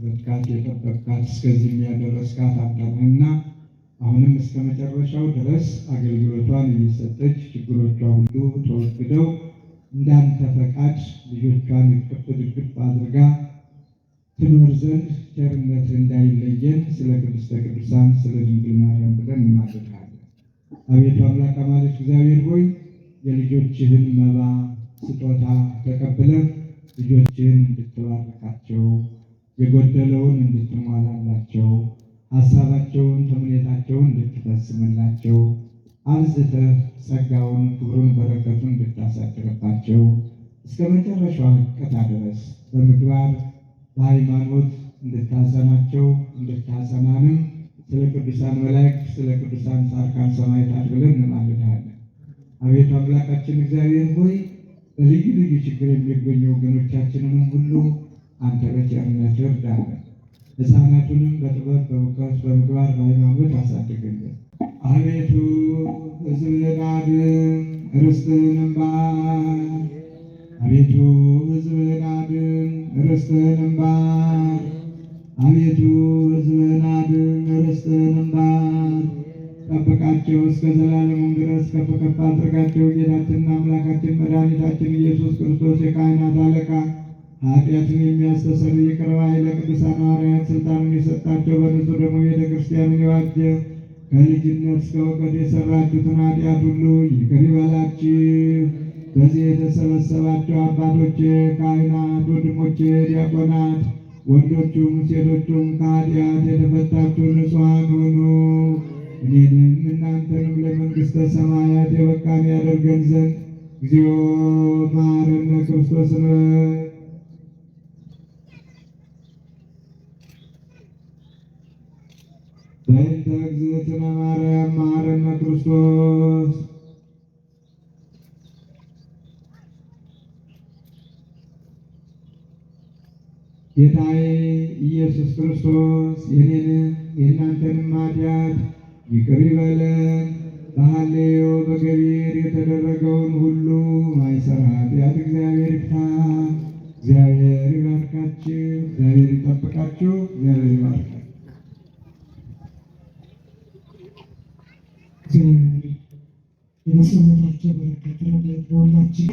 ረድካት የጠበቅካት እስከዚህ የሚያደረስካት አንተ ነህና አሁንም እስከ መጨረሻው ድረስ አገልግሎቷን እየሰጠች ችግሮቿ ሁሉ ተወግደው እንዳንተ ፈቃድ ልጆቿን እቅፍ ድግፍ አድርጋ ትኖር ዘንድ ቸርነት እንዳይለየን ስለ ቅድስተ ቅዱሳን ስለ ድንግል ማርያም ብለን እንማልዳለን። አቤቱ አምላክ አማልክት እግዚአብሔር ሆይ የልጆችህን መባ ስጦታ ተቀብለህ ልጆችህን እንድትባርካቸው የጎደለውን እንድትሟላላቸው ሀሳባቸውን ተምኔታቸውን እንድትፈጽምላቸው አብዝተህ ጸጋውን ክብሩን በረከቱን እንድታሳድርባቸው እስከ መጨረሻው ሕቅታ ድረስ በምግባር በሃይማኖት እንድታጸናቸው እንድታጸናንም ስለ ቅዱሳን መላእክት ስለ ቅዱሳን ጻድቃን ሰማዕታት ብለን እንማልድሃለን። አቤቱ አምላካችን እግዚአብሔር ሆይ በልዩ ልዩ ችግር የሚገኙ ወገኖቻችንንም ሁሉ አንተ በቸርነትህ እርዳለን። ሕፃናቱንም በጥበብ በእውቀት በምግባር በሃይማኖት አሳድግልን። አቤቱ ሕዝብህን አድን ርስትህንም ባርክ። አቤቱ ሕዝብህን አድን ርስትህንም ባርክ። አቤቱ ሕዝብህን አድን ርስትህንም ባርክ። ጠብቃቸው እስከ ዘላለሙም ድረስ ከፍ ከፍ አድርጋቸው። ጌታችንና አምላካችን መድኃኒታችን ኢየሱስ ክርስቶስ የካህናት አለቃ ኃጢአትን የሚያስተሰርይ ይቅር ባይ ለቅዱሳን ሐዋርያት ሥልጣኑን የሰጣቸው በንጹሕ ደሙ ቤተ ክርስቲያንን የዋጀ ከልጅነት እስከ እውቀት የሠራችሁትን ኃጢአት ሁሉ ይቅር ይበላችሁ። በዚህ የተሰበሰባቸው አባቶቼ ካህናት፣ ወንድሞቼ ዲያቆናት፣ ወንዶቹም ሴቶቹም ከኃጢአት የተፈታችሁ ንጹሐን ሁኑ። እኔንም እናንተንም ለመንግሥተ ሰማያት የበቃን ያደርገን ዘንድ እግዚኦ መሐረነ ክርስቶስ በእንተ እግዝእትነ ማርያም መሐረነ ክርስቶስ። ጌታዬ ኢየሱስ ክርስቶስ የኔንም የእናንተንም ኃጢአት ይቅር ይበለን። በሐሌዮ በገቢር የተደረገውን ሁሉ ማይሰራ ኃጢአት እግዚአብሔር ይፍታ። እግዚአብሔር ይባርካችሁ፣ እግዚአብሔር ይጠብቃችሁ፣ እግዚአብሔር ይባርካችሁ። የመሰረታቸው በረከት በሁላችን